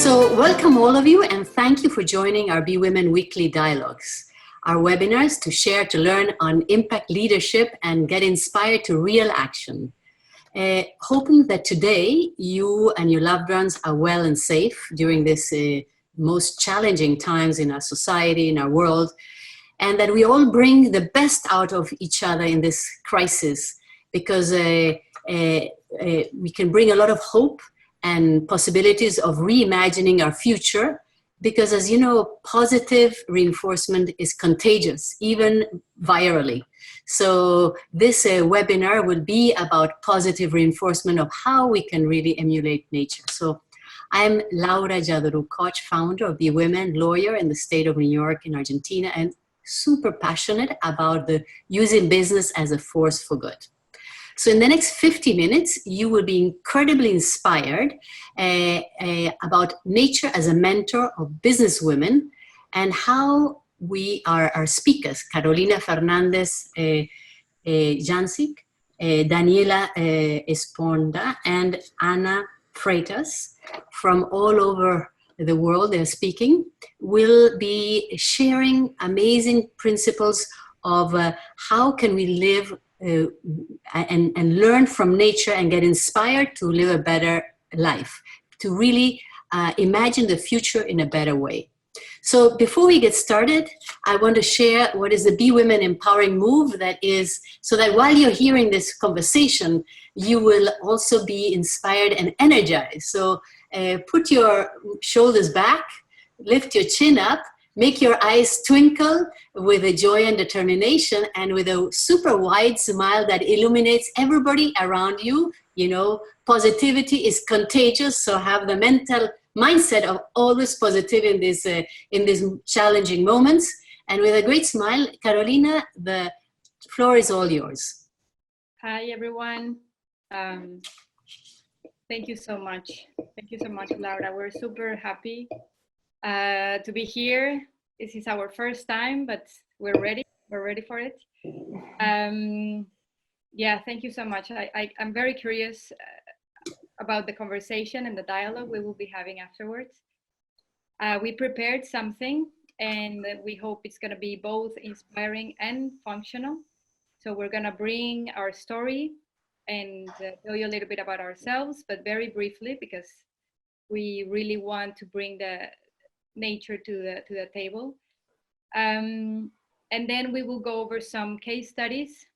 So welcome all of you, and thank you for joining our Be Women Weekly Dialogues, our webinars to share, to learn on impact leadership and get inspired to real action. Hoping that today you and your loved ones are well and safe during this most challenging times in our society, in our world, and that we all bring the best out of each other in this crisis, because we can bring a lot of hope and possibilities of reimagining our future, because as you know, positive reinforcement is contagious, even virally. So this webinar will be about positive reinforcement of how we can really emulate nature. So I'm Laura Giadorou, Koch, founder of Be Women, lawyer in the state of New York in Argentina, and super passionate about the using business as a force for good. So in the next 50 minutes, you will be incredibly inspired about nature as a mentor of businesswomen, and how our speakers, Carolina Fernández-Jansink, Daniela Esponda, and Ana Freitas from all over the world, they're speaking, will be sharing amazing principles of how can we live and learn from nature and get inspired to live a better life, to really imagine the future in a better way. So before we get started, I want to share what is the Be Women Empowering Move, that is, so that while you're hearing this conversation, you will also be inspired and energized. So put your shoulders back, lift your chin up, make your eyes twinkle with a joy and determination, and with a super wide smile that illuminates everybody around you. You know, positivity is contagious, so have the mental mindset of always positive in these challenging moments. And with a great smile, Carolina, the floor is all yours. Hi, everyone. Thank you so much. Thank you so much, Laura. We're super happy to be here. This is our first time, but we're ready. We're ready for it. Yeah, thank you so much. I'm very curious about the conversation and the dialogue we will be having afterwards. We prepared something, and we hope it's going to be both inspiring and functional. So we're going to bring our story and tell you a little bit about ourselves, but very briefly, because we really want to bring the nature to the table. And then we will go over some case studies.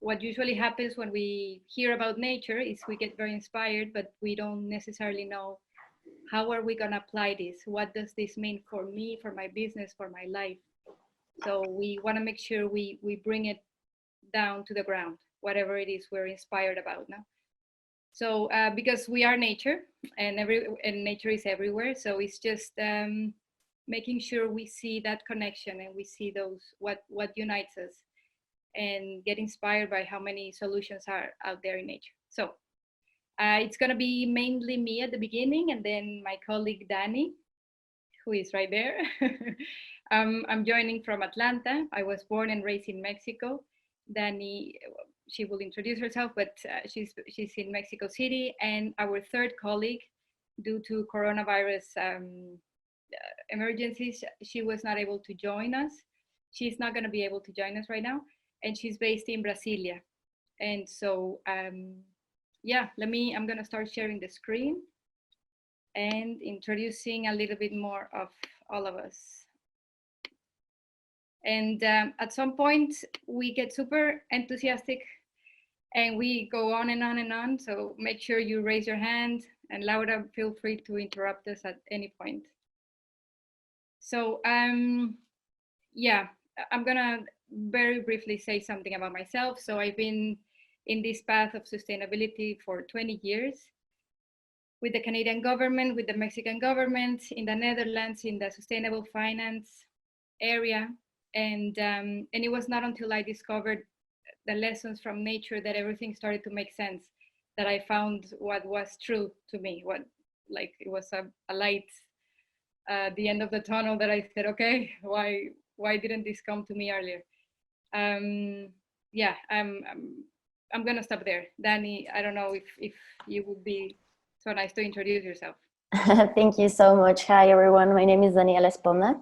What usually happens when we hear about nature is we get very inspired, but we don't necessarily know how are we going to apply this? What does this mean for me, for my business, for my life? So we want to make sure we bring it down to the ground, whatever it is we're inspired about now. So because we are nature, and nature is everywhere, so it's just making sure we see that connection and we see what unites us, and get inspired by how many solutions are out there in nature. So it's going to be mainly me at the beginning, and then my colleague Dani, who is right there. I'm joining from Atlanta. I was born and raised in Mexico. Dani, she will introduce herself, but she's in Mexico City. And our third colleague, due to coronavirus emergencies, she was not able to join us. She's not going to be able to join us right now, and she's based in Brasilia. And so, yeah, I'm going to start sharing the screen and introducing a little bit more of all of us. And at some point, we get super enthusiastic and we go on and on and on. So make sure you raise your hand, and Laura, feel free to interrupt us at any point. So yeah, I'm gonna very briefly say something about myself. So I've been in this path of sustainability for 20 years with the Canadian government, with the Mexican government, in the Netherlands, in the sustainable finance area. And it was not until I discovered the lessons from nature that everything started to make sense, that I found what was true to me, it was a light at the end of the tunnel, that I said, okay, why didn't this come to me earlier? Yeah, I'm gonna stop there. Dani, I don't know if you would be so nice to introduce yourself. Thank you so much. Hi, everyone. My name is Daniela Esponda.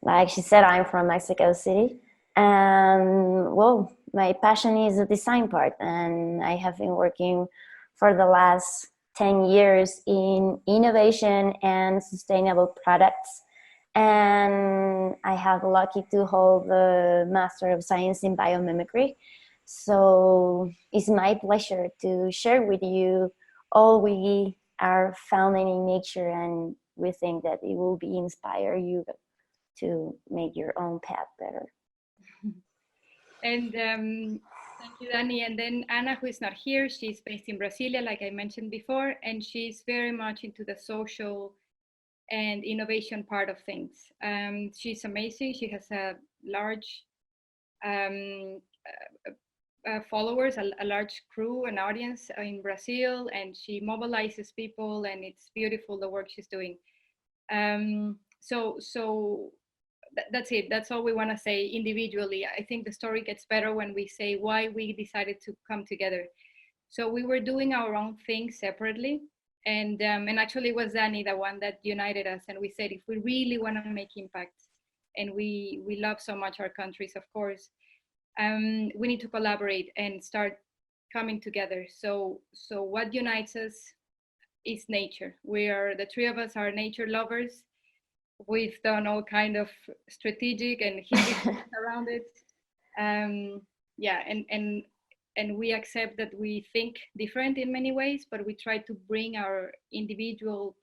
Like she said, I'm from Mexico City. And well, my passion is the design part. And I have been working for the last 10 years in innovation and sustainable products. And I have lucky to hold the Master of Science in Biomimicry. So it's my pleasure to share with you all we are founding in nature, and we think that it will be inspire you to make your own path better. And thank you, Dani. And then Anna, who is not here, she's based in Brasilia, like I mentioned before, and she's very much into the social and innovation part of things. She's amazing. She has a large um, followers, a large crew, an audience in Brazil, and she mobilizes people, and it's beautiful the work she's doing. So that's it. That's all we want to say individually. I think the story gets better when we say why we decided to come together. So we were doing our own things separately, and actually it was Dani the one that united us, and we said if we really want to make impact, and we love so much our countries, of course, we need to collaborate and start coming together. So what unites us is nature. We are, the three of us are nature lovers. We've done all kind of strategic and hippie around it. Yeah, and we accept that we think different in many ways, but we try to bring our individual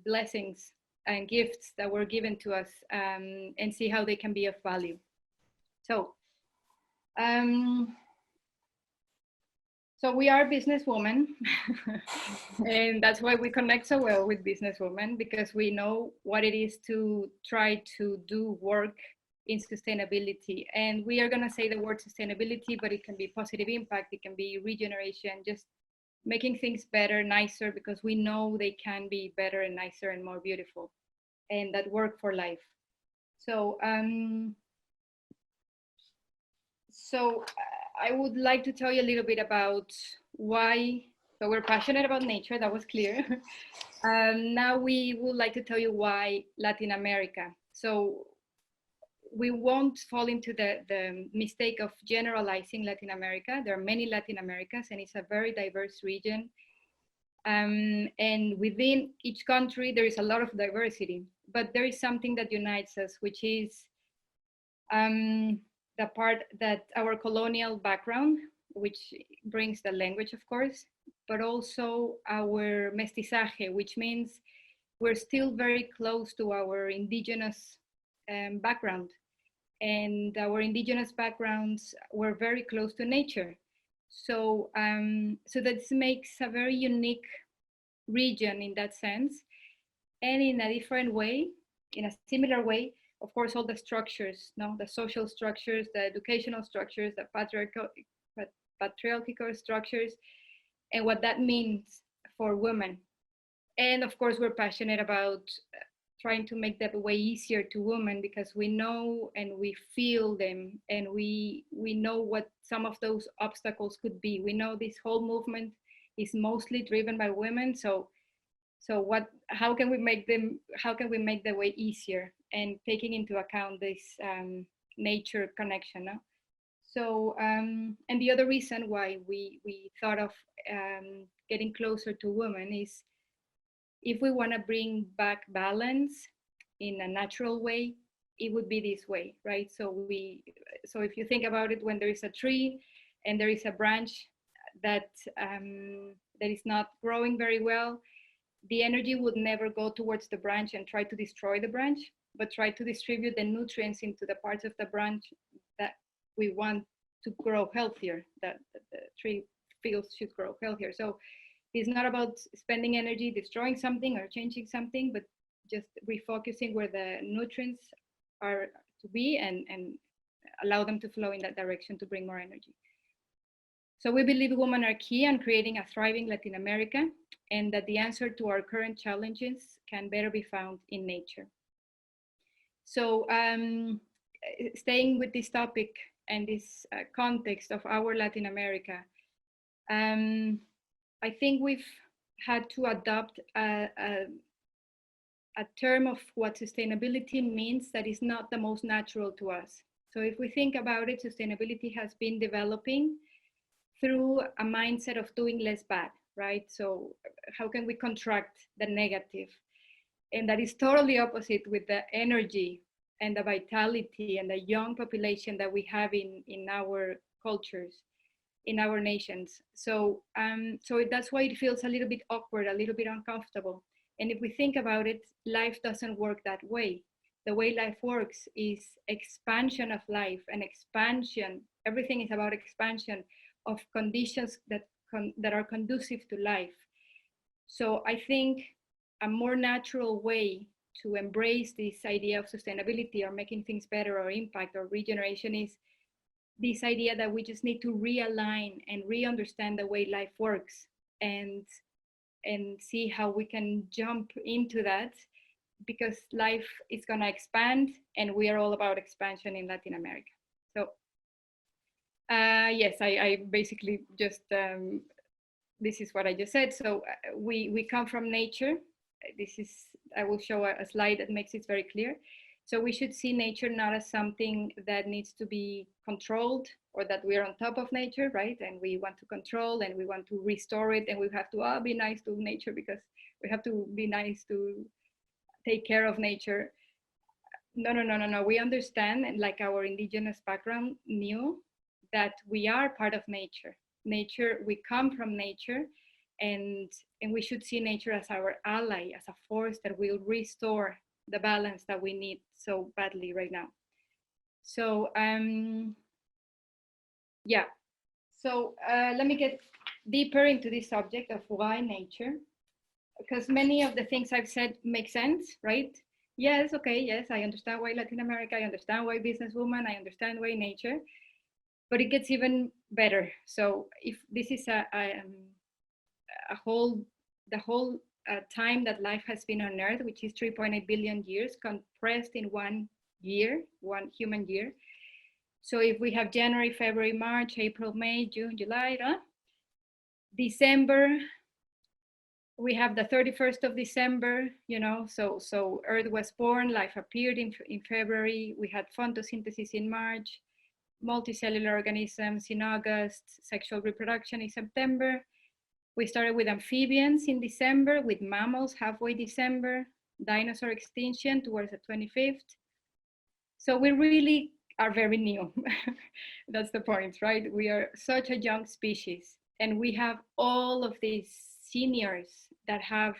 blessings and gifts that were given to us, and see how they can be of value. So, so we are businesswomen, and that's why we connect so well with businesswomen, because we know what it is to try to do work in sustainability. And we are going to say the word sustainability, but it can be positive impact, it can be regeneration, just making things better, nicer, because we know they can be better and nicer and more beautiful, and that work for life. So I would like to tell you a little bit about why. So we're passionate about nature, that was clear. Now we would like to tell you why Latin America. So we won't fall into the mistake of generalizing Latin America. There are many Latin Americas, and it's a very diverse region. And within each country, there is a lot of diversity, but there is something that unites us, which is the part that our colonial background, which brings the language, of course, but also our mestizaje, which means we're still very close to our indigenous background. And our indigenous backgrounds were very close to nature. So, so that makes a very unique region in that sense. And in a different way, in a similar way, of course, all the structures, no, the social structures, the educational structures, the patriarchal structures, and what that means for women. And of course, we're passionate about trying to make that way easier to women, because we know and we feel them, and we know what some of those obstacles could be. We know this whole movement is mostly driven by women. So how can we make the way easier, and taking into account this nature connection, no? So and the other reason why we thought of getting closer to women is, if we want to bring back balance in a natural way, it would be this way, right? So if you think about it, when there is a tree and there is a branch that is not growing very well, the energy would never go towards the branch and try to destroy the branch, but try to distribute the nutrients into the parts of the branch that we want to grow healthier, that the tree feels should grow healthier. So it's not about spending energy destroying something or changing something, but just refocusing where the nutrients are to be, and allow them to flow in that direction to bring more energy. So we believe women are key on creating a thriving Latin America, and that the answer to our current challenges can better be found in nature. So staying with this topic and this context of our Latin America, I think we've had to adopt a term of what sustainability means that is not the most natural to us. So if we think about it, sustainability has been developing through a mindset of doing less bad, right? So how can we contract the negative? And that is totally opposite with the energy and the vitality and the young population that we have in our cultures, in our nations. So, so that's why it feels a little bit awkward, a little bit uncomfortable. And if we think about it, life doesn't work that way. The way life works is expansion of life and expansion. Everything is about expansion of conditions that are conducive to life. So I think a more natural way to embrace this idea of sustainability or making things better or impact or regeneration is this idea that we just need to realign and re-understand the way life works and see how we can jump into that, because life is going to expand and we are all about expansion in Latin America. So yes, I basically just this is what I just said. So we come from nature. This is, I will show a slide that makes it very clear. So we should see nature not as something that needs to be controlled or that we are on top of nature, right? And we want to control and we want to restore it and we have to be nice to nature because we have to be nice to take care of nature. No. We understand, and like our indigenous background knew, that we are part of nature. Nature, we come from nature, and we should see nature as our ally, as a force that will restore the balance that we need so badly right now. So yeah, so let me get deeper into this subject of why nature, because many of the things I've said make sense, right? Yes, okay, yes, I understand why Latin America, I understand why Businesswoman, I understand why nature, but it gets even better. So if this is the whole time that life has been on Earth, which is 3.8 billion years, compressed in 1 year, 1 human year. So if we have January, February, March, April, May, June, July, December, we have the 31st of December, you know, so Earth was born, life appeared in February, we had photosynthesis in March, multicellular organisms in August, sexual reproduction in September. We started with amphibians in December, with mammals halfway December, dinosaur extinction towards the 25th. So we really are very new. That's the point, right? We are such a young species, and we have all of these seniors that have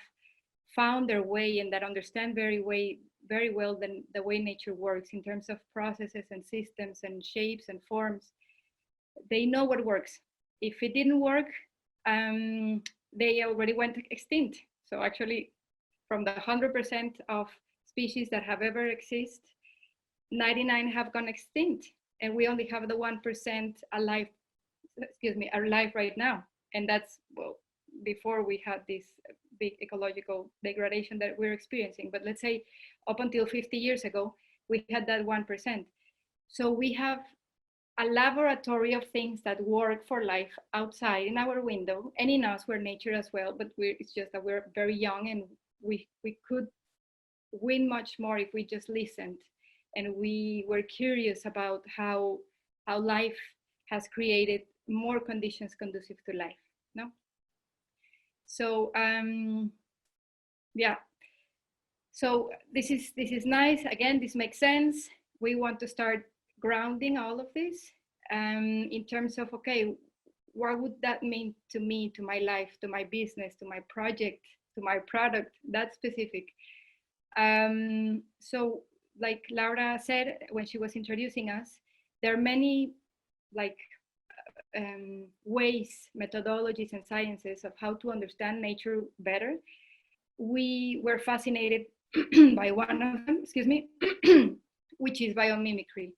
found their way and that understand very well the way nature works in terms of processes and systems and shapes and forms. They know what works. If it didn't work, they already went extinct. So actually, from the 100% of species that have ever existed, 99 have gone extinct, and we only have the 1% alive, alive right now. And that's, well, before we had this big ecological degradation that we're experiencing. But let's say up until 50 years ago, we had that 1%. So we have a laboratory of things that work for life outside in our window, and in us, we're nature as well, but it's just that we're very young, and we could win much more if we just listened and we were curious about how life has created more conditions conducive to life, no? So yeah, so this is nice. Again, this makes sense. We want to start grounding all of this in terms of, okay, what would that mean to me, to my life, to my business, to my project, to my product, that specific. So like Laura said when she was introducing us, there are many ways, methodologies and sciences of how to understand nature better. We were fascinated by one of them, which is biomimicry.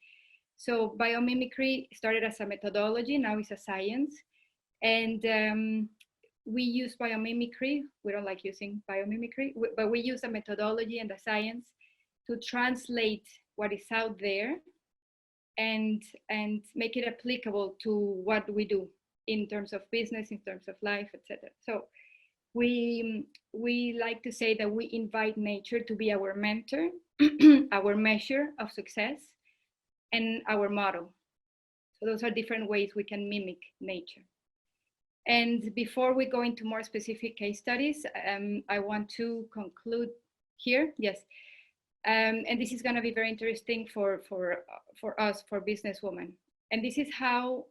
So biomimicry started as a methodology, now it's a science. And we use biomimicry. We don't like using biomimicry, but we use the methodology and the science to translate what is out there and make it applicable to what we do in terms of business, in terms of life, etc. So we like to say that we invite nature to be our mentor, our measure of success, and our model. So those are different ways we can mimic nature. And before we go into more specific case studies, I want to conclude here. Yes. And this is going to be very interesting for us, for businesswomen. And this is how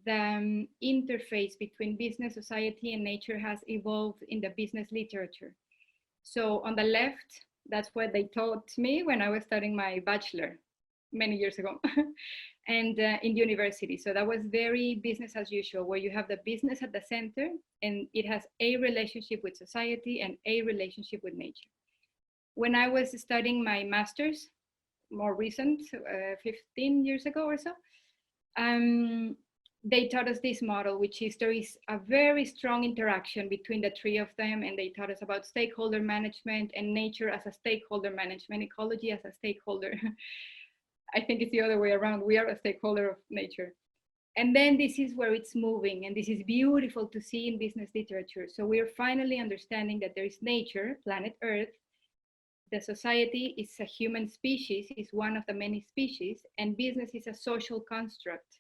the interface between business, society, and nature has evolved in the business literature. So on the left, that's what they taught me when I was studying my bachelor many years ago. And in university. So that was very business as usual, where you have the business at the center and it has a relationship with society and a relationship with nature. When I was studying my master's, more recent, 15 years ago or so, they taught us this model, which is there is a very strong interaction between the three of them. And they taught us about stakeholder management and nature as a stakeholder management, ecology as a stakeholder. I think it's the other way around. We are a stakeholder of nature. And then this is where it's moving. And this is beautiful to see in business literature. So we're finally understanding that there is nature, planet Earth. The society is a human species, is one of the many species, and business is a social construct.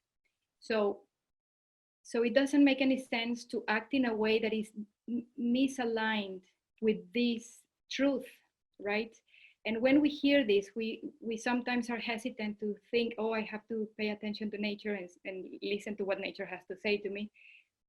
So it doesn't make any sense to act in a way that is misaligned with this truth, right? And when we hear this, we sometimes are hesitant to think, oh, I have to pay attention to nature and listen to what nature has to say to me,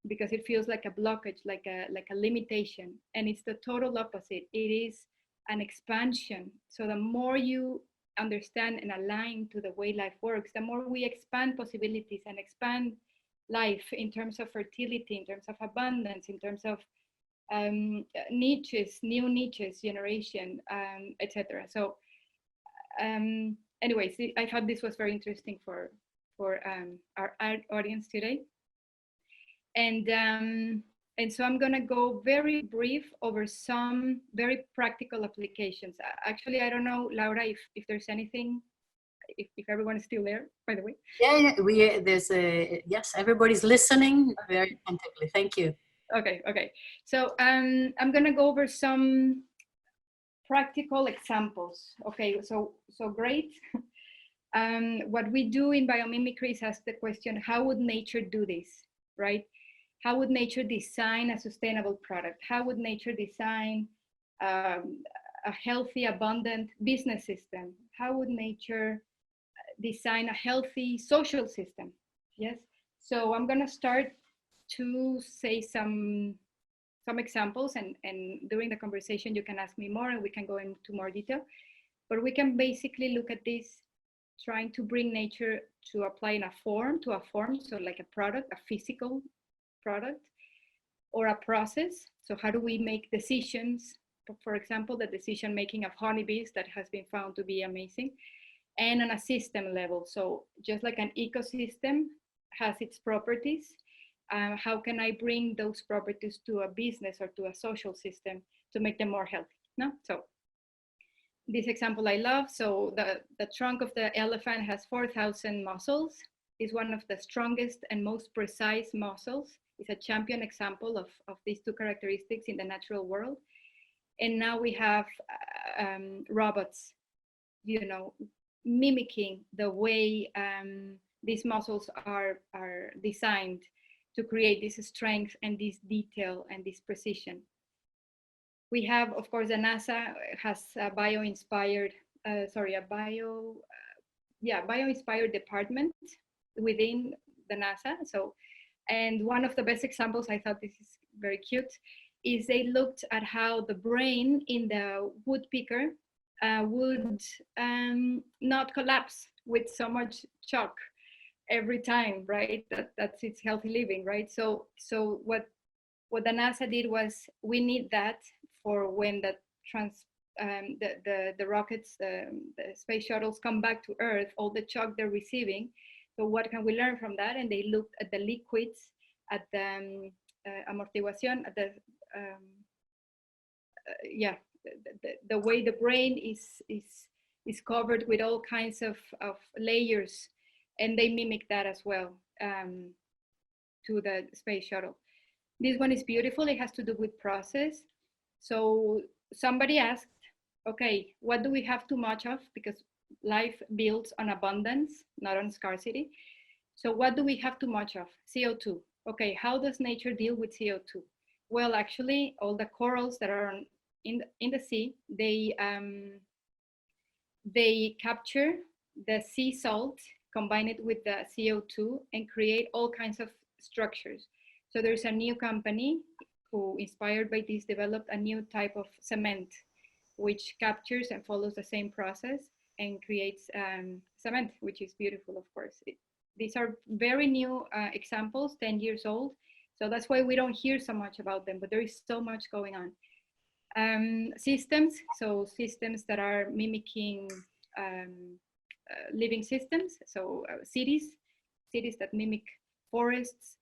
because it feels like a blockage, like a limitation. And it's the total opposite. It is an expansion. So the more you understand and align to the way life works, the more we expand possibilities and expand life in terms of fertility, in terms of abundance, in terms of niches, new niches, generation, etc. So anyways, I thought this was very interesting for our audience today. And so I'm gonna go very brief over some very practical applications. Actually, I don't know, Laura, if there's anything, if everyone is still there, by the way. Yeah, yes, everybody's listening very attentively. Thank you. Okay. So I'm gonna go over some practical examples. Okay, so great. What we do in biomimicry is ask the question, how would nature do this, right? How would nature design a sustainable product? How would nature design a healthy, abundant business system? How would nature design a healthy social system? Yes. So I'm gonna start to say some examples, and during the conversation you can ask me more and we can go into more detail. But we can basically look at this trying to bring nature to apply in a form, so like a product, a physical product, or a process. So how do we make decisions? For example, the decision making of honeybees that has been found to be amazing, and on a system level. So just like an ecosystem has its properties, how can I bring those properties to a business or to a social system to make them more healthy? No? So this example I love. So the trunk of the elephant has 4,000 muscles. It's one of the strongest and most precise muscles. It's a champion example of these two characteristics in the natural world. And now we have robots, you know, mimicking the way these muscles are designed to create this strength and this detail and this precision. We have, of course, the NASA has a bio-inspired department within the NASA. So, and one of the best examples, I thought this is very cute, is they looked at how the brain in the woodpecker would not collapse with so much chalk every time, right? That's its healthy living, right? So what the NASA did was, we need that for when the rockets, the space shuttles come back to Earth, all the chalk they're receiving. So what can we learn from that? And they looked at the liquids, at the amortiguación, at the way the brain is covered with all kinds of layers, and they mimic that as well to the space shuttle. This one is beautiful. It has to do with process. So somebody asked, okay, what do we have too much of? Because life builds on abundance, not on scarcity. So what do we have too much of? CO2. Okay, how does nature deal with CO2? Well, actually, all the corals that are in the sea, they capture the sea salt, combine it with the CO2, and create all kinds of structures. So there's a new company who, inspired by this, developed a new type of cement, which captures and follows the same process and creates cement, which is beautiful, of course. These are very new examples, 10 years old. So that's why we don't hear so much about them, but there is so much going on. Systems, so systems that are mimicking living systems, so cities that mimic forests,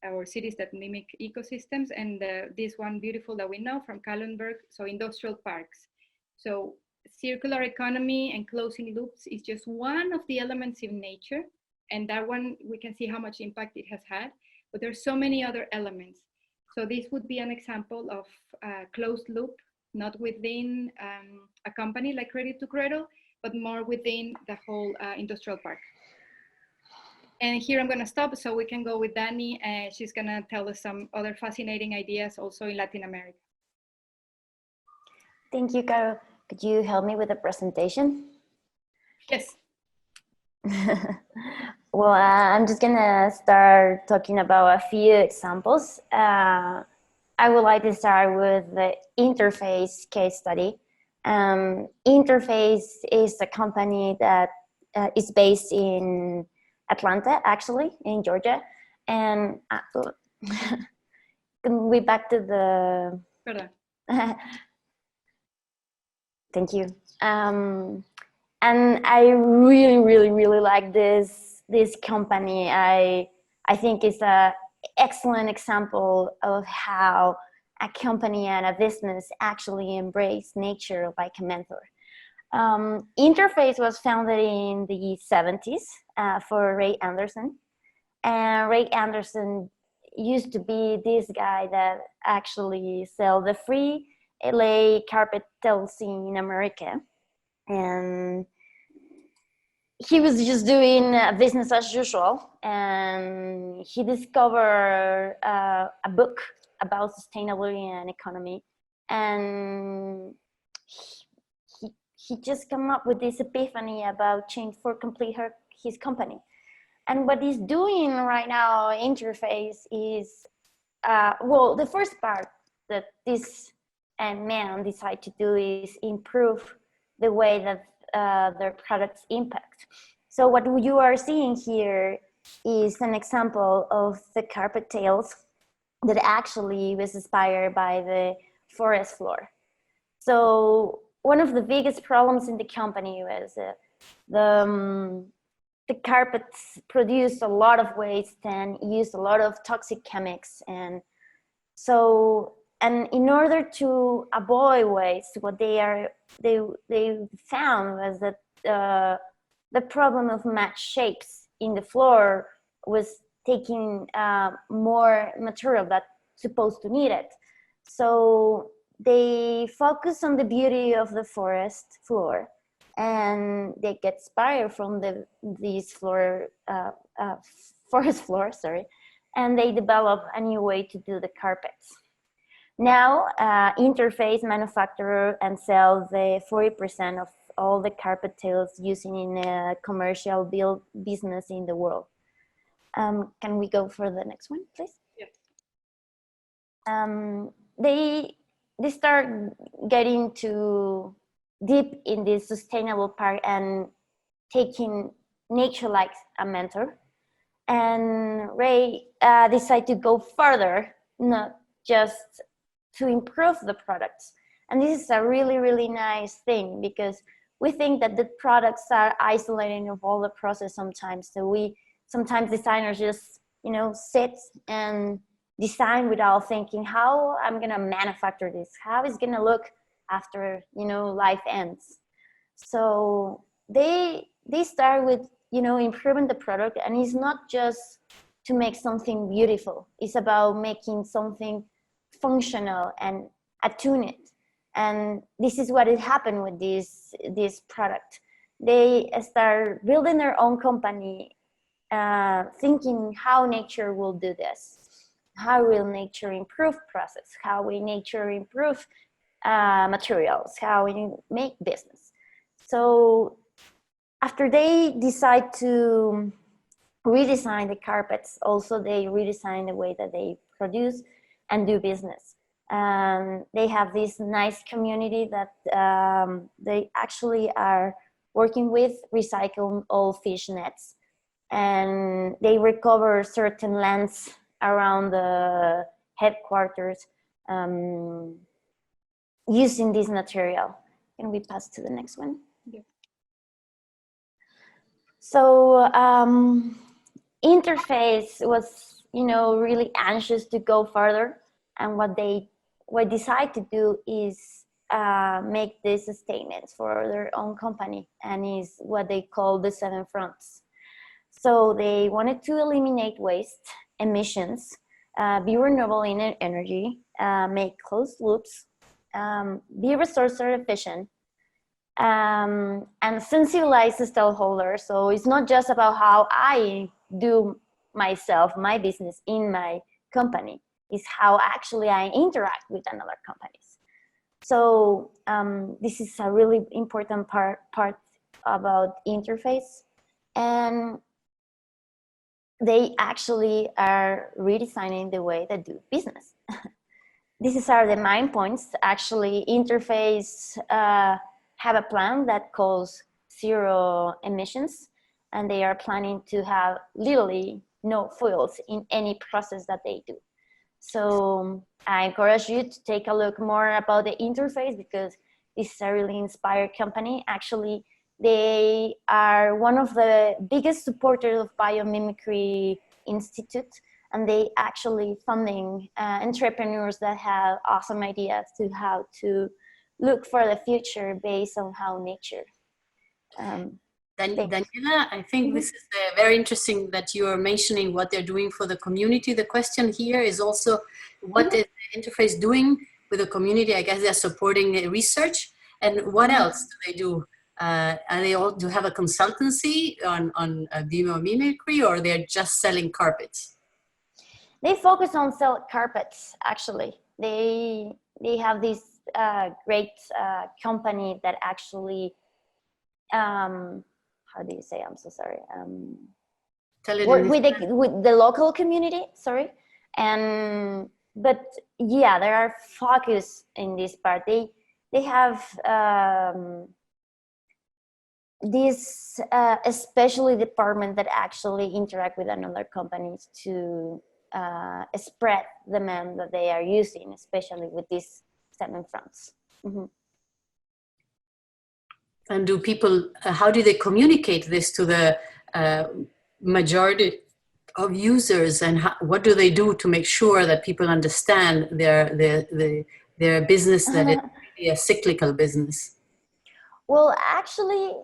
or cities that mimic ecosystems, and this one beautiful that we know from Kallenberg, so industrial parks. So circular economy and closing loops is just one of the elements in nature, and that one we can see how much impact it has had, but there's so many other elements. So this would be an example of a closed loop, not within a company like Cradle to Cradle, but more within the whole industrial park. And here I'm going to stop so we can go with Dani, and she's going to tell us some other fascinating ideas also in Latin America. Thank you, Caro. Could you help me with the presentation? Yes. Well, I'm just gonna start talking about a few examples. I would like to start with the Interface case study. Interface is a company that is based in Atlanta, actually, in Georgia. And can we back to the... Thank you. And I really like this company. I think it's an excellent example of how a company and a business actually embrace nature like a mentor. Interface was founded in the 70s for Ray Anderson. And Ray Anderson used to be this guy that actually sell the free LA carpet tiles in America. And he was just doing business as usual, and he discovered a book about sustainability and economy, and he just came up with this epiphany about change for complete his company. And what he's doing right now, Interface, is well, the first part that this man decided to do is improve the way that their products impact. So what you are seeing here is an example of the carpet tiles that actually was inspired by the forest floor. So one of the biggest problems in the company was the carpets produce a lot of waste and use a lot of toxic chemicals. And so, and in order to avoid waste, what they found was that the problem of matched shapes in the floor was taking more material that's supposed to need it. So they focus on the beauty of the forest floor, and they get inspired from these forest floor, and they develop a new way to do the carpets. Now, Interface manufacture and sell the 40% of all the carpet tiles using in a commercial build business in the world. Can we go for the next one, please? Yes. They start getting too deep in this sustainable part and taking nature like a mentor. And Ray decided to go further, not just to improve the products. And this is a really nice thing, because we think that the products are isolating of all the process sometimes. So sometimes designers just, sit and design without thinking how I'm gonna manufacture this, how it's gonna look after, life ends. So they start with, improving the product, and it's not just to make something beautiful. It's about making something functional and attune it. And this is what had happened with this product. They start building their own company, thinking how nature will do this. How will nature improve process? How will nature improve materials? How we make business? So after they decide to redesign the carpets, also they redesign the way that they produce and do business. They have this nice community that they actually are working with recycling old fish nets, and they recover certain lands around the headquarters using this material. Can we pass to the next one? Yeah. So Interface was, really anxious to go further, and what they decide to do is make these statements for their own company, and is what they call the 7 fronts. So they wanted to eliminate waste, emissions, be renewable in energy, make closed loops, be resource efficient, and sensibilize the stakeholders. So it's not just about how I do my business in my company. It's how actually I interact with another companies. So this is a really important part about Interface, and they actually are redesigning the way they do business. These are the main points. Actually, Interface have a plan that calls zero emissions, and they are planning to have literally no fuels in any process that they do. So I encourage you to take a look more about the Interface, because this is a really inspired company. Actually, they are one of the biggest supporters of Biomimicry Institute, and they actually funding entrepreneurs that have awesome ideas to how to look for the future based on how nature. Daniela, I think this is very interesting that you are mentioning what they're doing for the community. The question here is also, what is the Interface doing with the community? I guess they're supporting research. And what else do they do? Are they all do have a consultancy on biomimicry, or they're just selling carpets? They focus on sell carpets. Actually, they have this great company that actually how do you say? I'm so sorry. Work with the local community. Sorry, but yeah, there are focus in this part. They have this especially department that actually interact with another companies to spread the demand that they are using, especially with these 7 fronts. Mm-hmm. And do people, how do they communicate this to the majority of users, and what do they do to make sure that people understand their business, that it's really a cyclical business? Well, actually,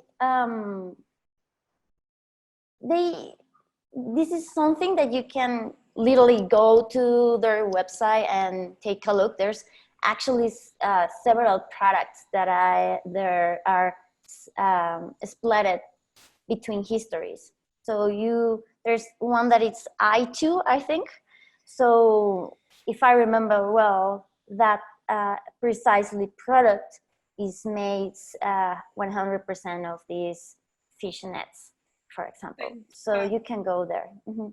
this is something that you can literally go to their website and take a look. There's actually several products that there are split between histories. So there's one that it's I2, I think. So if I remember well, that precisely product is made 100% of these fish nets, for example. So you can go there. Mm-hmm.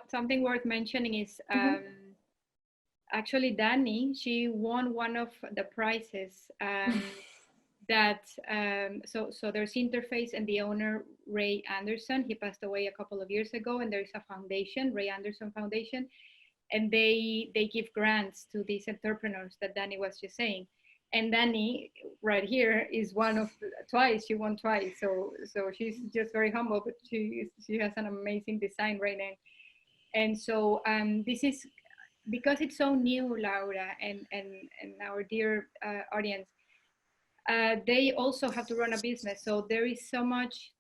Something worth mentioning is actually Dani, she won one of the prizes that so there's Interface, and the owner, Ray Anderson, he passed away a couple of years ago, and there's a foundation, Ray Anderson Foundation, and they give grants to these entrepreneurs that Dani was just saying. And Dani right here is one of she won twice. So she's just very humble, but she has an amazing design right now. And so this is because it's so new, Laura, and our dear audience. They also have to run a business. So there is so much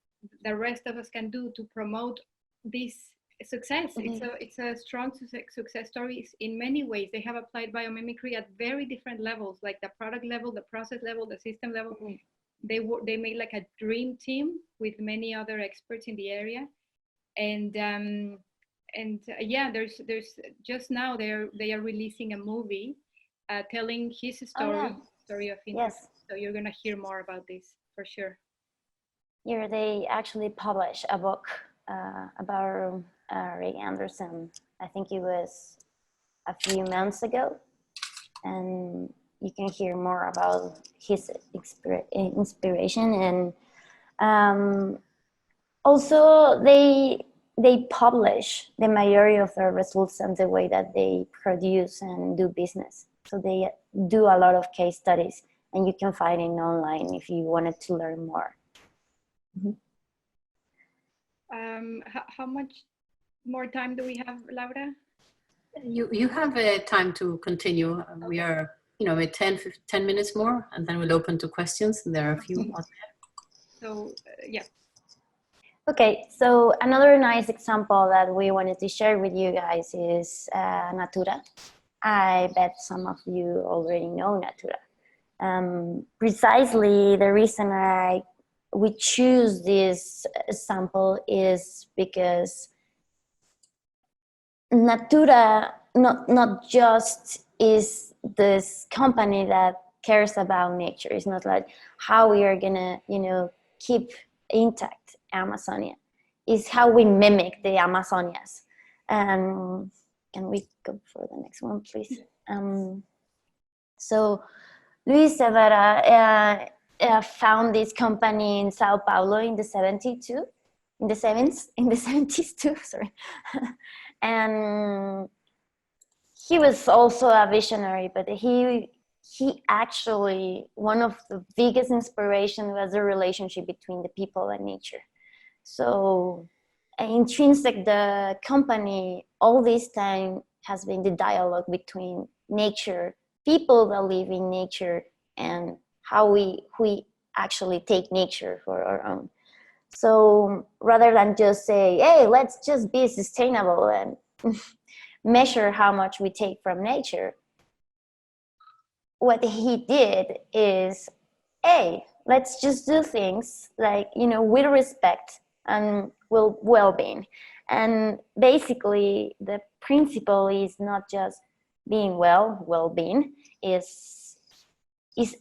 the rest of us can do to promote these success. It's a strong success story in many ways. They have applied biomimicry at very different levels, like the product level, the process level, the system level. They made like a dream team with many other experts in the area, and yeah, there's just now they are releasing a movie telling his story, story of interest. Yes. So you're gonna hear more about this for sure. Here they actually published a book about Ray Anderson. I think it was a few months ago, and you can hear more about his inspiration. And also they publish the majority of their results and the way that they produce and do business. So they do a lot of case studies, and you can find it online if you wanted to learn more. How much more time do we have, Laura? You have time to continue. We are, with 10 minutes more, and then we'll open to questions. And there are a few out there. So, yeah. Okay, so another nice example that we wanted to share with you guys is Natura. I bet some of you already know Natura. Precisely the reason we choose this sample is because Natura not just is this company that cares about nature. It's not like how we are gonna, keep intact Amazonia. It's how we mimic the Amazonias. Can we go for the next one, please? So Luis Severa found this company in Sao Paulo in the 70s too, sorry. And he was also a visionary, but he actually, one of the biggest inspiration was the relationship between the people and nature. So intrinsic the company all this time has been the dialogue between nature, people that live in nature, and how we actually take nature for our own. So rather than just say, hey, let's just be sustainable and measure how much we take from nature, what he did is, hey, let's just do things like, with respect and well-being. And basically the principle is not just being well-being, is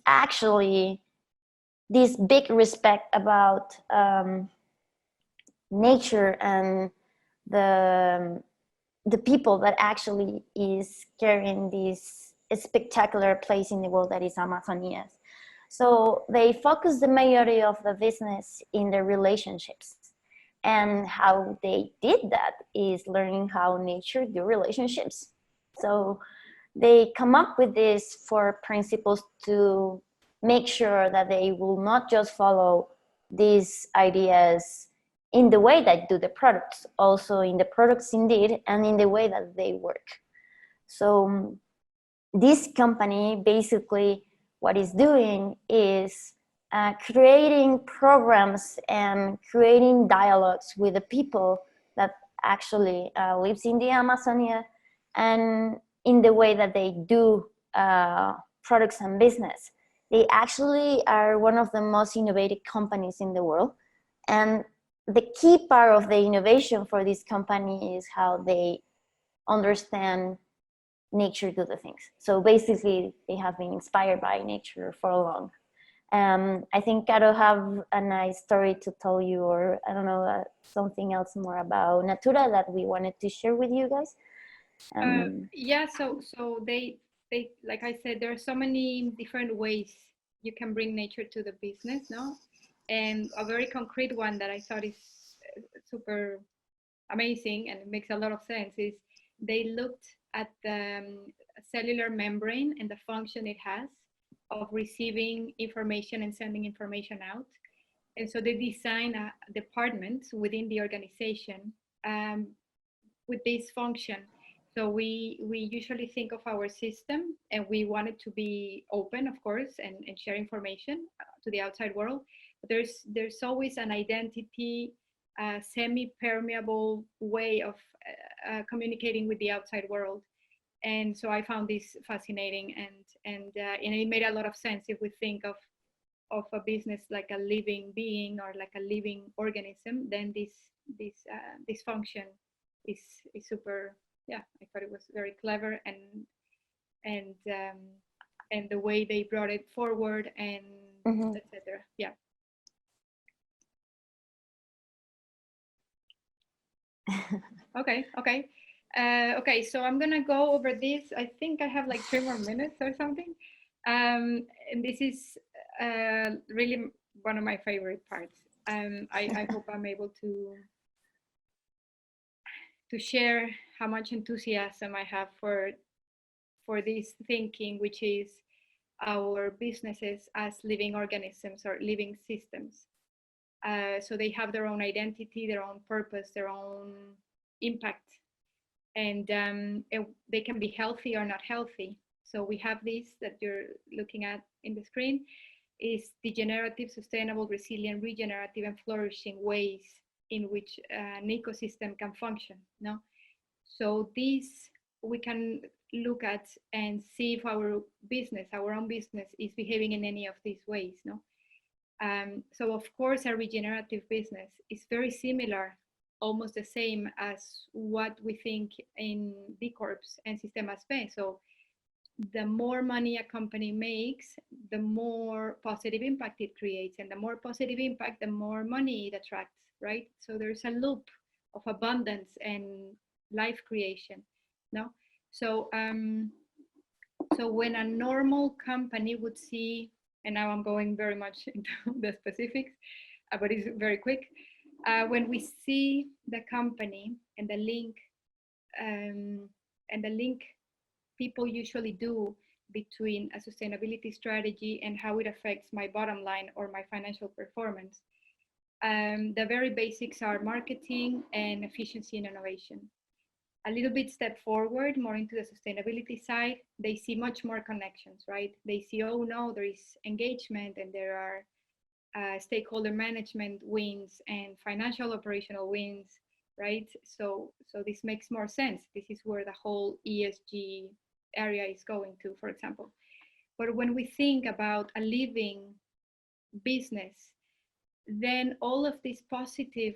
actually this big respect about nature and the people that actually is carrying this spectacular place in the world that is Amazonia. So they focus the majority of the business in the relationships, and how they did that is learning how nature do relationships. So they come up with these 4 principles to make sure that they will not just follow these ideas in the way that do the products, also in the products indeed, and in the way that they work. So this company basically what it's doing is creating programs and creating dialogues with the people that actually lives in the Amazonia, and in the way that they do products and business. They actually are one of the most innovative companies in the world. And the key part of the innovation for this company is how they understand nature do the things. So basically, they have been inspired by nature for long. I think Caro have a nice story to tell you, or I don't know, something else more about Natura that we wanted to share with you guys. Yeah, so they like I said, there are so many different ways you can bring nature to the business, no? And a very concrete one that I thought is super amazing and it makes a lot of sense is they looked at the cellular membrane and the function it has of receiving information and sending information out. And so they design departments within the organization with this function. So we usually think of our system, and we want it to be open, of course, and share information to the outside world. But there's always an identity semi-permeable way of communicating with the outside world. And so I found this fascinating, and it made a lot of sense if we think of a business like a living being or like a living organism. Then this function is super. Yeah, I thought it was very clever, and the way they brought it forward, and etc. Yeah. Okay. Okay, so I'm gonna go over this. I think I have like 3 more minutes or something. And this is really one of my favorite parts. I hope I'm able to share how much enthusiasm I have for this thinking, which is our businesses as living organisms or living systems. So they have their own identity, their own purpose, their own impact, and they can be healthy or not healthy. So we have this that you're looking at in the screen, is degenerative, sustainable, resilient, regenerative, and flourishing ways in which an ecosystem can function. No, so these we can look at and see if our own business, is behaving in any of these ways. No, so of course, a regenerative business is very similar, almost the same as what we think in B Corps and Sistemas B. So the more money a company makes, the more positive impact it creates, and the more positive impact, the more money it attracts, right? So there's a loop of abundance and life creation. No, so so when a normal company would see, and now I'm going very much into the specifics, but it's very quick. When we see the company and the link people usually do between a sustainability strategy and how it affects my bottom line or my financial performance, the very basics are marketing and efficiency and innovation. A little bit step forward, more into the sustainability side, they see much more connections, right? They see, oh no, there is engagement, and there are stakeholder management wins and financial operational wins, right? So this makes more sense. This is where the whole ESG area is going to, for example. But when we think about a living business, then all of these positive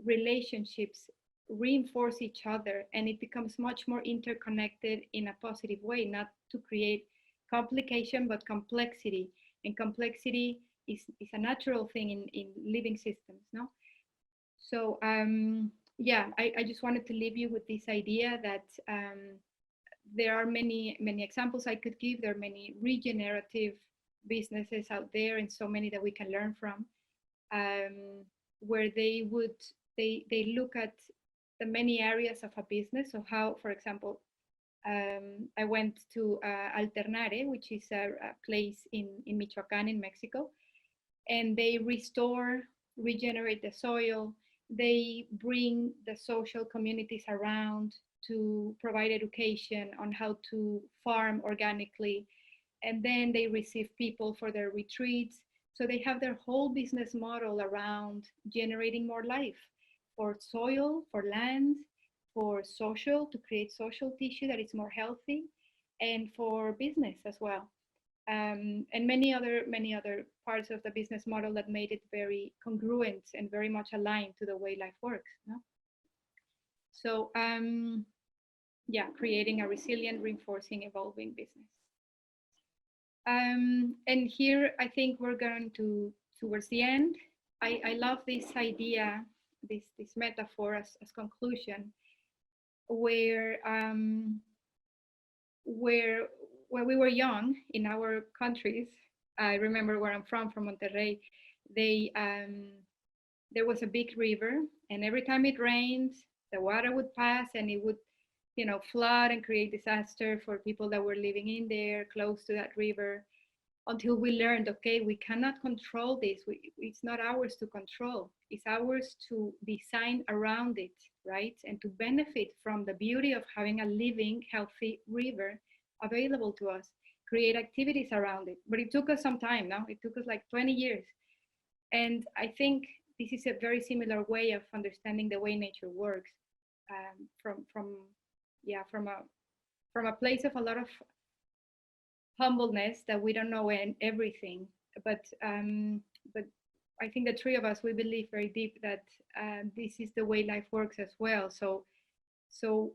relationships reinforce each other, and it becomes much more interconnected in a positive way, not to create complication, but complexity. And complexity is a natural thing in living systems, no? So yeah, I just wanted to leave you with this idea that there are many examples I could give. There are many regenerative businesses out there, and so many that we can learn from, where they look at the many areas of a business. So how, for example, I went to Alternare, which is a place in Michoacán in Mexico, and they regenerate the soil. They bring the social communities around to provide education on how to farm organically, and then they receive people for their retreats. So they have their whole business model around generating more life for soil, for land, for social, to create social tissue that is more healthy, and for business as well. And many other parts of the business model that made it very congruent and very much aligned to the way life works. No? So yeah, creating a resilient, reinforcing, evolving business. And here I think we're going towards the end. I love this idea, this metaphor as conclusion, where when we were young in our countries, I remember where I'm from Monterrey, there was a big river, and every time it rained, the water would pass and it would, flood and create disaster for people that were living in there close to that river, until we learned, okay, we cannot control this. It's not ours to control. It's ours to design around it, right? And to benefit from the beauty of having a living, healthy river available to us, create activities around it. But it took us some time now. It took us like 20 years. And I think this is a very similar way of understanding the way nature works, from a place of a lot of humbleness that we don't know everything, but I think the three of us, we believe very deep that this is the way life works as well. So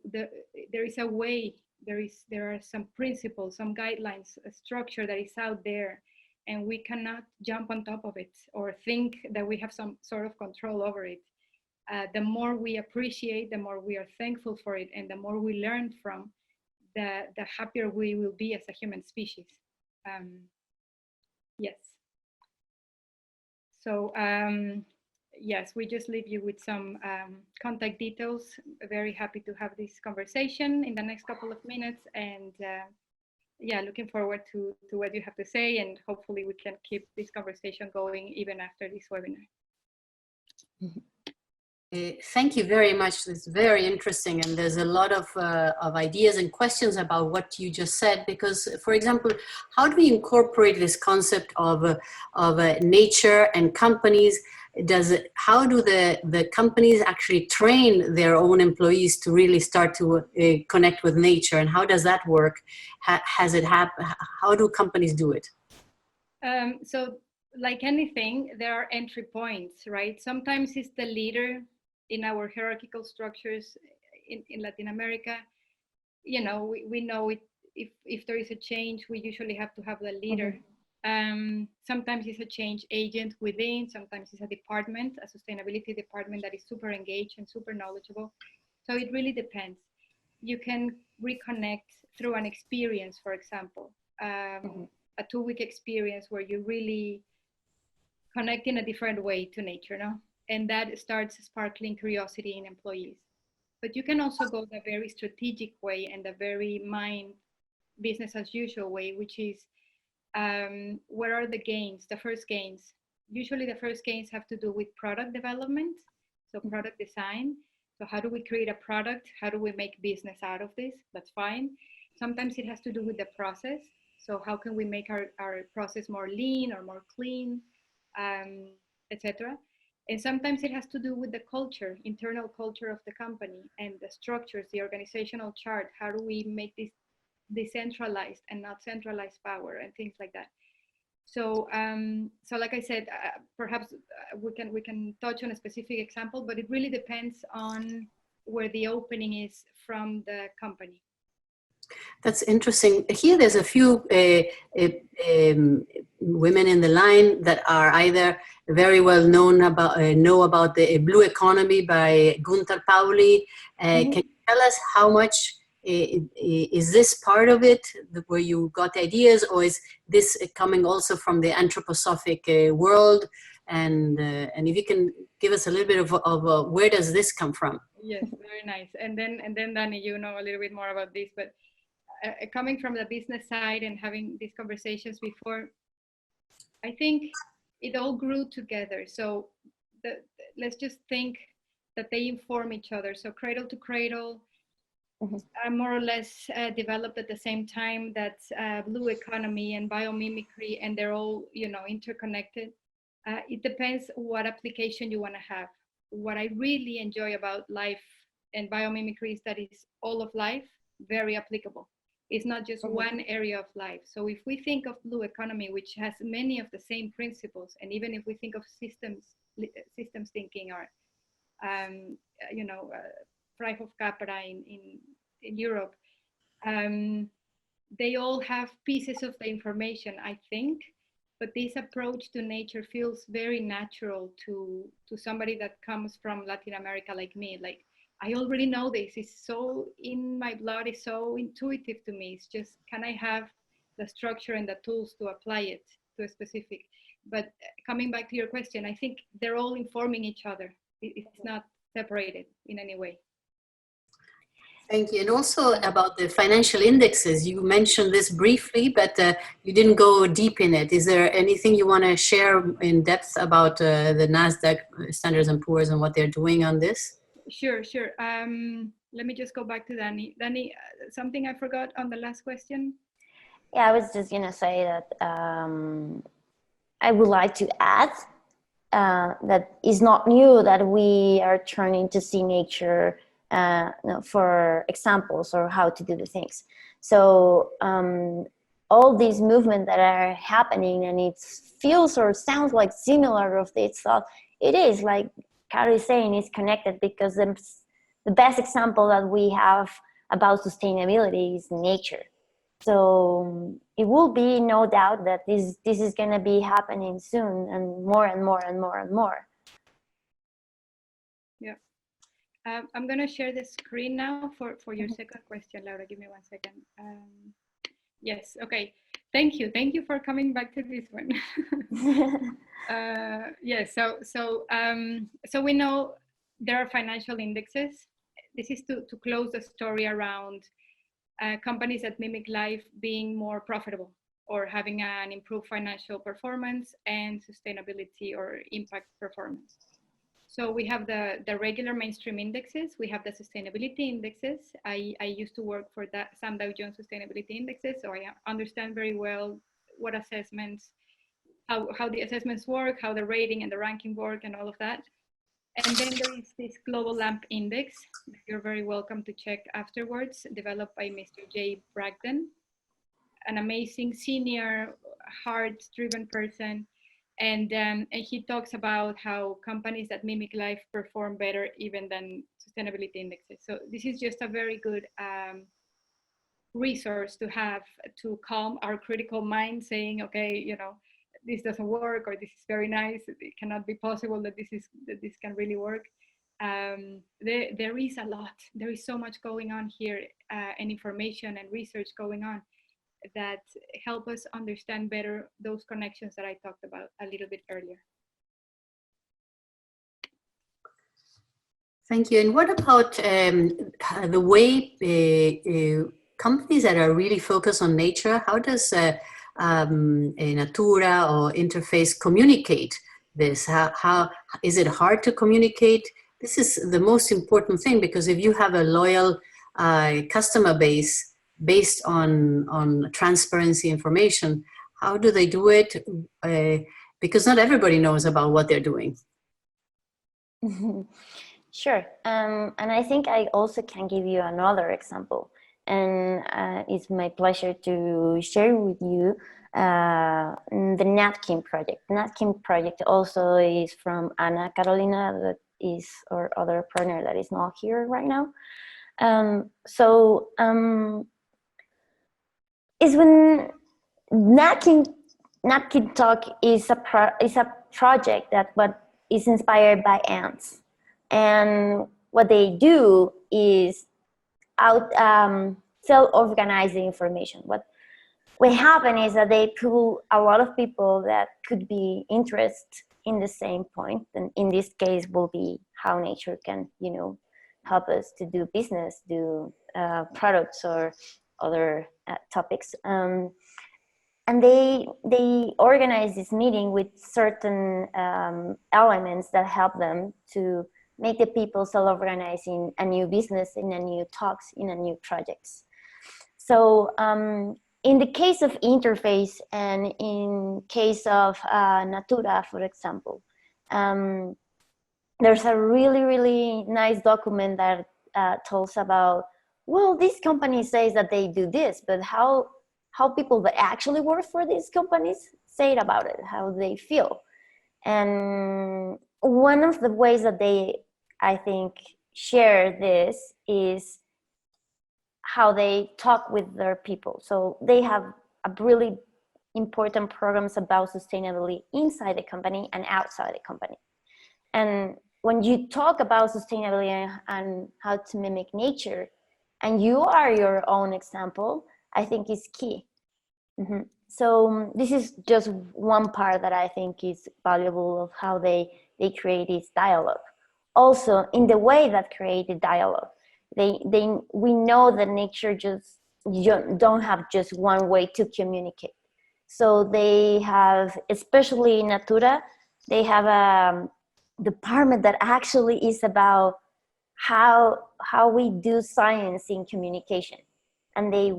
there is a way, there are some principles, some guidelines, a structure that is out there, and we cannot jump on top of it or think that we have some sort of control over it. The more we appreciate, the more we are thankful for it, and the more we learn from, the happier we will be as a human species. Yes. So yes, we just leave you with some contact details. Very happy to have this conversation in the next couple of minutes, and yeah, looking forward to what you have to say, and hopefully we can keep this conversation going even after this webinar. Thank you very much. It's very interesting, and there's a lot of ideas and questions about what you just said. Because, for example, how do we incorporate this concept of nature and companies? How do the companies actually train their own employees to really start to connect with nature, and how does that work? Has it happened? How do companies do it? So, like anything, there are entry points, right? Sometimes it's the leader. In our hierarchical structures in Latin America, you know, we know it, if there is a change, we usually have to have the leader. Mm-hmm. Sometimes it's a change agent within, sometimes it's a department, a sustainability department that is super engaged and super knowledgeable. So it really depends. You can reconnect through an experience, for example, a 2-week experience where you really connect in a different way to nature, no? And that starts sparkling curiosity in employees. But you can also go the very strategic way and the very business as usual way, which is where are the gains, the first gains? Usually the first gains have to do with product development, so product design. So how do we create a product? How do we make business out of this? That's fine. Sometimes it has to do with the process. So how can we make our process more lean or more clean, etc. And sometimes it has to do with the culture, internal culture of the company, and the structures, the organizational chart. How do we make this decentralized and not centralized power, and things like that. So, so like I said, perhaps we can touch on a specific example, but it really depends on where the opening is from the company. That's interesting. Here, there's a few women in the line that are either very well known about know about the blue economy by Gunther Pauli. Can you tell us how much is this part of it, where you got ideas, or is this coming also from the anthroposophic world? And if you can give us a little bit of where does this come from? Yes, very nice. And then Dani, you know a little bit more about this, but coming from the business side and having these conversations before, I think it all grew together. So let's just think that they inform each other. So Cradle to Cradle are more or less developed at the same time. That's blue economy and biomimicry, and they're all, you know, interconnected. It depends what application you want to have. What I really enjoy about life and biomimicry is that it's all of life, very applicable. It's not just one area of life. So if we think of blue economy, which has many of the same principles, and even if we think of systems thinking, or you know, Thrive of Capra in Europe, they all have pieces of the information, I think. But this approach to nature feels very natural to somebody that comes from Latin America like me. Like, I already know this. It's so in my blood. It's so intuitive to me. It's just, can I have the structure and the tools to apply it to a specific? But coming back to your question, I think they're all informing each other. It's not separated in any way. Thank you. And also about the financial indexes, you mentioned this briefly, but you didn't go deep in it. Is there anything you want to share in depth about the NASDAQ, Standards & Poor's, and what they're doing on this? Sure. Let me just go back to Dani. Dani, something I forgot on the last question? Yeah, I was just going to say that I would like to add that is not new, that we are turning to see nature for examples or how to do the things. So all these movements that are happening, and it feels or sounds like similar of this thought, it is, like Caro is saying, is connected, because the best example that we have about sustainability is nature. So it will be no doubt that this is going to be happening soon, and more and more and more and more. Yeah. I'm going to share the screen now for your second question, Laura. Give me 1 second. Yes, okay. Thank you. Thank you for coming back to this one. Yes, so we know there are financial indexes. This is to close the story around companies that mimic life being more profitable or having an improved financial performance and sustainability or impact performance. So we have the regular mainstream indexes. We have the sustainability indexes. I used to work for that some Dow Jones sustainability indexes, so I understand very well what assessments, how the assessments work, how the rating and the ranking work, and all of that. And then there is this Global LAMP Index that you're very welcome to check afterwards, developed by Mr. Jay Bragdon, an amazing senior, heart-driven person. And he talks about how companies that mimic life perform better even than sustainability indexes. So this is just a very good resource to have to calm our critical mind, saying, okay, you know, this doesn't work, or this is very nice, it cannot be possible that this can really work. There is a lot, there is so much going on here, and information and research going on that help us understand better those connections that I talked about a little bit earlier. Thank you. And what about the way companies that are really focused on nature, how does a Natura or Interface communicate this? How is it hard to communicate? This is the most important thing, because if you have a loyal customer base based on transparency information, how do they do it? Because not everybody knows about what they're doing. Sure. And I think I also can give you another example. And it's my pleasure to share with you the Napkin project. The Napkin project also is from Ana Carolina, that is our other partner that is not here right now. Is when Napkin Talk is a project that is inspired by ants, and what they do is self-organizing information. What happen is that they pull a lot of people that could be interested in the same point, and in this case will be how nature can, you know, help us to do business, do products or other topics. And they organize this meeting with certain elements that help them to make the people self-organize in a new business, in a new talks, in a new projects. So in the case of Interface and in case of Natura, for example, there's a really, really nice document that tells about, well, this company says that they do this, but how people that actually work for these companies say it about it, how they feel. And one of the ways that they, I think, share this is how they talk with their people. So they have a really important programs about sustainability inside the company and outside the company. And when you talk about sustainability and how to mimic nature, and you are your own example, I think is key. Mm-hmm. So this is just one part that I think is valuable of how they create this dialogue. Also, in the way that create the dialogue, we know that nature just don't have just one way to communicate. So they have, especially in Natura, they have a department that actually is about how we do science in communication. And they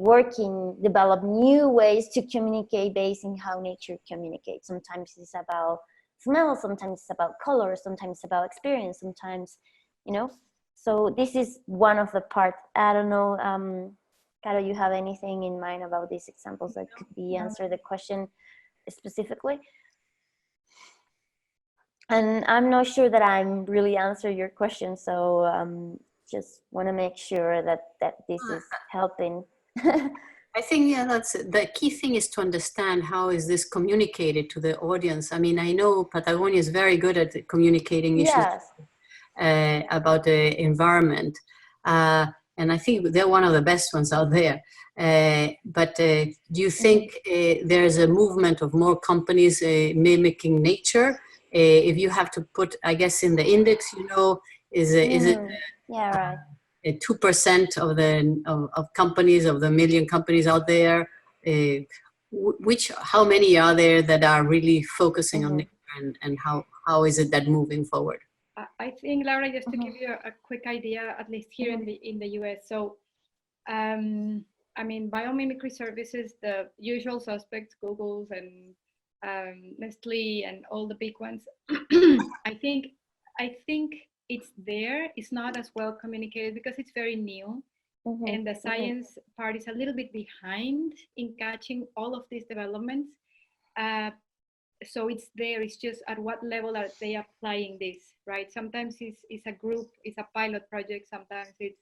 develop new ways to communicate based on how nature communicates. Sometimes it's about smell, sometimes it's about color, sometimes it's about experience, sometimes, you know. So this is one of the parts. I don't know, Caro, you have anything in mind about these examples that could be answer the question specifically? And I'm not sure that I'm really answer your question, so just want to make sure that this is helping. I think, yeah, that's the key thing, is to understand how is this communicated to the audience. I mean, I know Patagonia is very good at communicating issues about the environment, and I think they're one of the best ones out there. But do you think there's a movement of more companies mimicking nature? If you have to put, I guess, in the index, you know, is it? Yeah, right. 2% of the of companies, of the million companies out there, how many are there that are really focusing on nature, and how is it that moving forward? I think, Laura, just to give you a quick idea, at least here in the US. So, I mean, biomimicry services, the usual suspects, Google's and Nestle and all the big ones. I think it's there. It's not as well communicated because it's very new, and the science part is a little bit behind in catching all of these developments. So it's there. It's just at what level are they applying this, right? Sometimes it's a group, it's a pilot project. Sometimes it's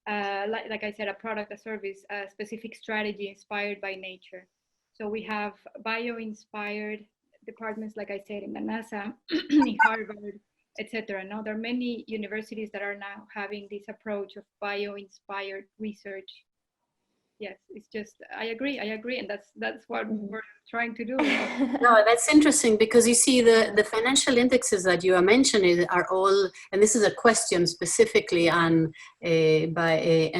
like I said, a product, a service, a specific strategy inspired by nature. So we have bio-inspired departments, like I said, in the NASA, in Harvard, etc. Now there are many universities that are now having this approach of bio-inspired research. Yes, it's just, I agree, and that's what we're trying to do. No, that's interesting, because you see the financial indexes that you are mentioning are all, and this is a question specifically on by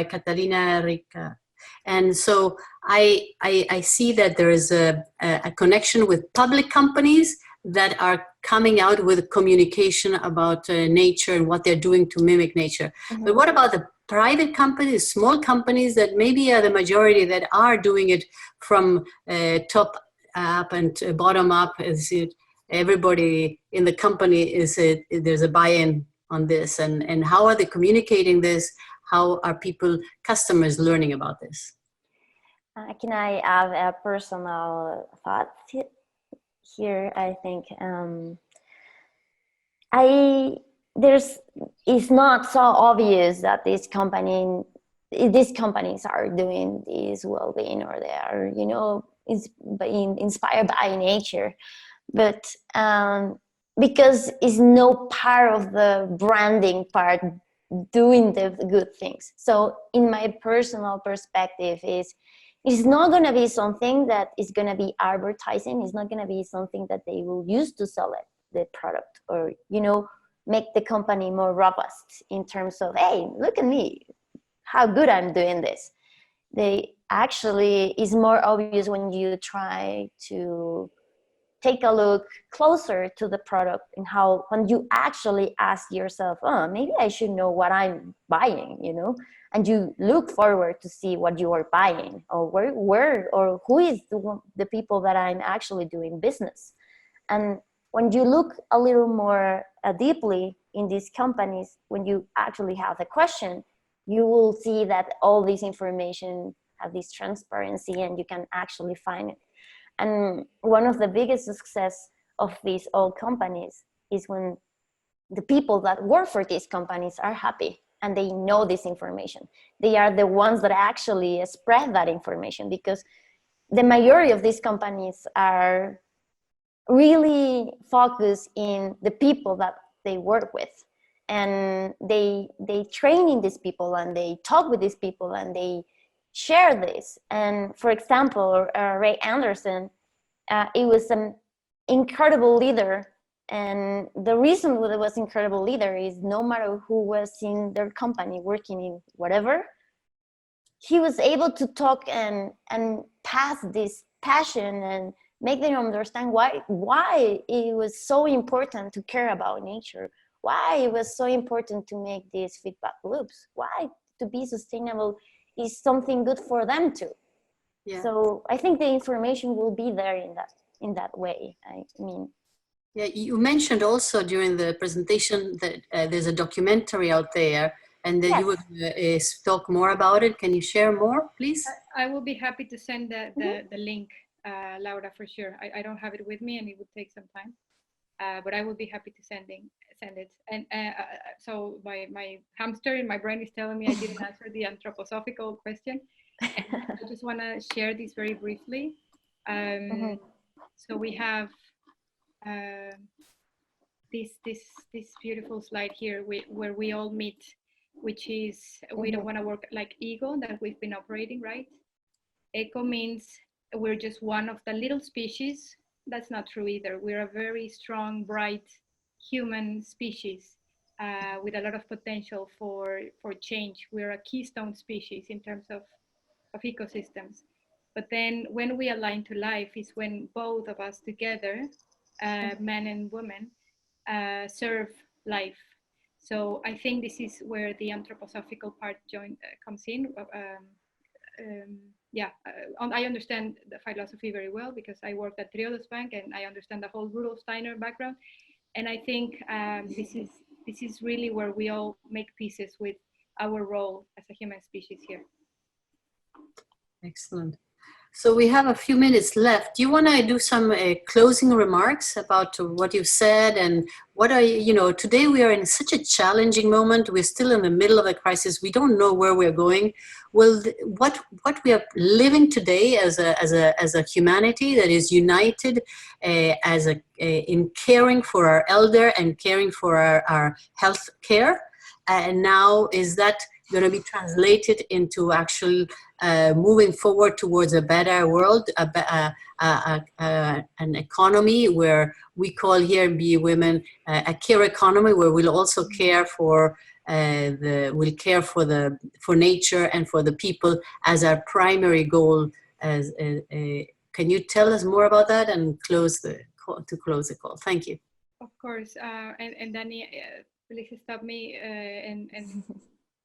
Catalina Rica. And so I see that there is a connection with public companies that are coming out with communication about nature and what they're doing to mimic nature. But what about the private companies, small companies that maybe are the majority that are doing it from top up and bottom up? Is it everybody in the company, there's a buy-in on this, and how are they communicating this? How are customers learning about this? Can I add a personal thought here? I think it's not so obvious that these companies are doing this well-being, or they are, you know, being inspired by nature, but because it's no part of the branding part doing the good things. So in my personal perspective, it's not going to be something that is going to be advertising. It's not going to be something that they will use to sell it, the product, or, you know, make the company more robust in terms of, hey, look at me, how good I'm doing this. They actually, is more obvious when you try to take a look closer to the product, and how, when you actually ask yourself, oh, maybe I should know what I'm buying, you know, and you look forward to see what you are buying, or where or who is the people that I'm actually doing business. And when you look a little more deeply in these companies, when you actually have a question, you will see that all this information have this transparency, and you can actually find it. And one of the biggest success of these old companies is when the people that work for these companies are happy and they know this information. They are the ones that actually spread that information, because the majority of these companies are really focused in the people that they work with, and they train in these people, and they talk with these people, and they share this. And for example, Ray Anderson, it was an incredible leader, and the reason why it was incredible leader is no matter who was in their company working in whatever, he was able to talk and pass this passion and make them understand why it was so important to care about nature, why it was so important to make these feedback loops, why to be sustainable is something good for them too. Yeah. So I think the information will be there in that way. I mean, Yeah, you mentioned also during the presentation that there's a documentary out there, and that you Yes. would talk more about it. Can you share more, please? I will be happy to send the link, Laura, for sure. I don't have it with me, and it would take some time, but I will be happy to send it. And so my hamster in my brain is telling me I didn't answer the anthroposophical question. And I just want to share this very briefly. So we have this beautiful slide here where we all meet, which is we don't want to work like ego that we've been operating, right? Eco means we're just one of the little species. That's not true either. We're a very strong, bright human species with a lot of potential for change. We're a keystone species in terms of ecosystems. But then when we align to life is when both of us together, men and women, serve life. So I think this is where the anthroposophical part comes in. I understand the philosophy very well because I worked at Triodos Bank and I understand the whole Rudolf Steiner background. And I think this is really where we all make pieces with our role as a human species here. Excellent. So we have a few minutes left. Do you want to do some closing remarks about what you said, and what are today we are in such a challenging moment. We're still in the middle of a crisis. We don't know where we're going. Well, what we are living today as a humanity that is united in caring for our elder and caring for our health care, and now is that going to be translated into actual moving forward towards a better world, an economy where we call here in Be Women a care economy, where we'll also care for for nature and for the people as our primary goal. Can you tell us more about that and close the call? Thank you. Of course, and Dani, please stop me and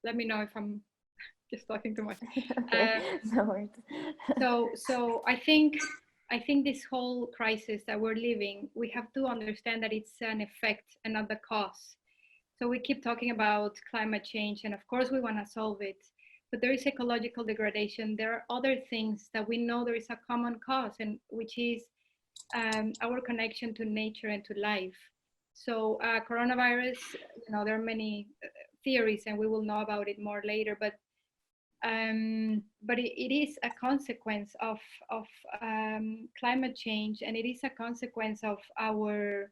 let me know if I'm just talking too much. Okay, no worries. So I think this whole crisis that we're living, we have to understand that it's an effect and not the cause. So we keep talking about climate change, and of course we want to solve it, but there is ecological degradation. There are other things that we know there is a common cause, and which is our connection to nature and to life. So coronavirus, there are many theories, and we will know about it more later. But it is a consequence of climate change, and it is a consequence of our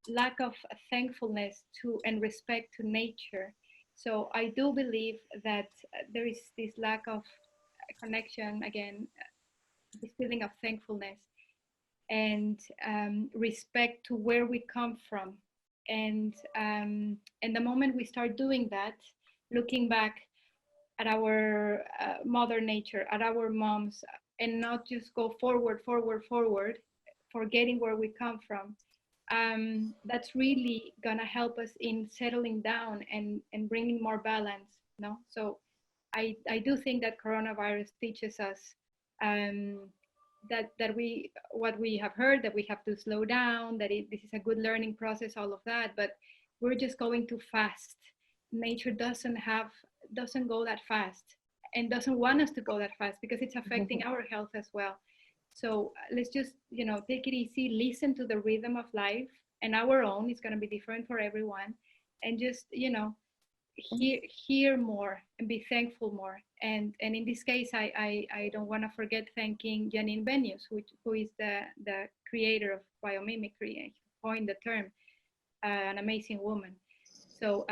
lack of thankfulness to and respect to nature. So I do believe that there is this lack of connection, again, this feeling of thankfulness and respect to where we come from. And the moment we start doing that, looking back at our mother nature, at our moms, and not just go forward, forgetting where we come from, that's really gonna help us in settling down and bringing more balance. So I do think that coronavirus teaches us that what we have heard, that we have to slow down, that this is a good learning process, all of that, but we're just going too fast. Nature doesn't go that fast and doesn't want us to go that fast because it's affecting our health as well. So let's just take it easy, listen to the rhythm of life, and our own is going to be different for everyone, and just hear more and be thankful more. And in this case, I don't want to forget thanking Janine Benyus, who is the creator of biomimicry and coined the term, an amazing woman. So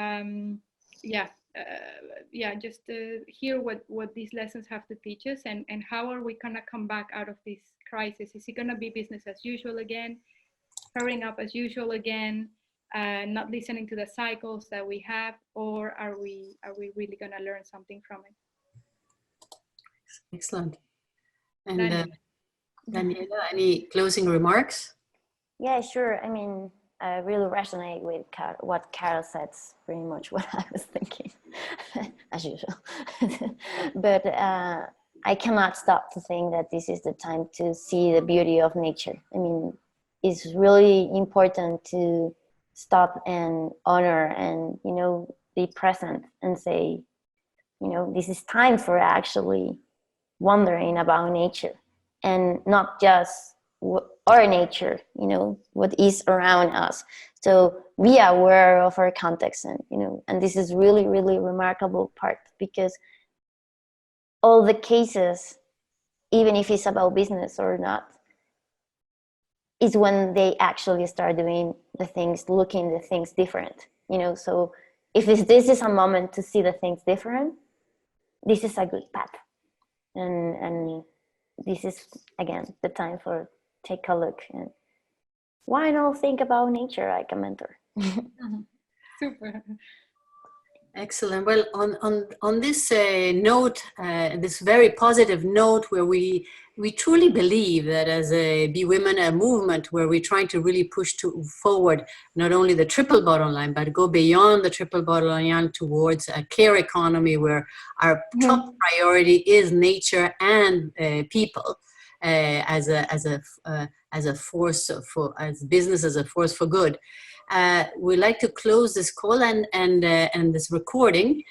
just hear what these lessons have to teach us, and how are we gonna come back out of this crisis? Is it gonna be business as usual again, hurrying up as usual again, not listening to the cycles that we have, or are we really gonna learn something from it? Excellent. And Daniela, any closing remarks? Yeah, sure. I mean, I really resonate with what Carol said. It's pretty much what I was thinking, as usual. But I cannot stop to think that this is the time to see the beauty of nature. I mean, it's really important to stop and honor and, you know, be present and say, you know, this is time for actually wondering about nature, and not just our nature, you know, what is around us. So be aware of our context, and, you know, and this is really, really remarkable part, because all the cases, even if it's about business or not, is when they actually start doing the things, looking the things different, you know. So if this is a moment to see the things different, this is a good path. And this is, again, the time for take a look, and why not think about nature like a mentor. Super. Excellent. Well, on this note, this very positive note, where we truly believe that as a Be Women, a movement where we're trying to really push forward not only the triple bottom line, but go beyond the triple bottom line towards a care economy where our top priority is nature and people, as a force for, as business as a force for good. We'd like to close this call and this recording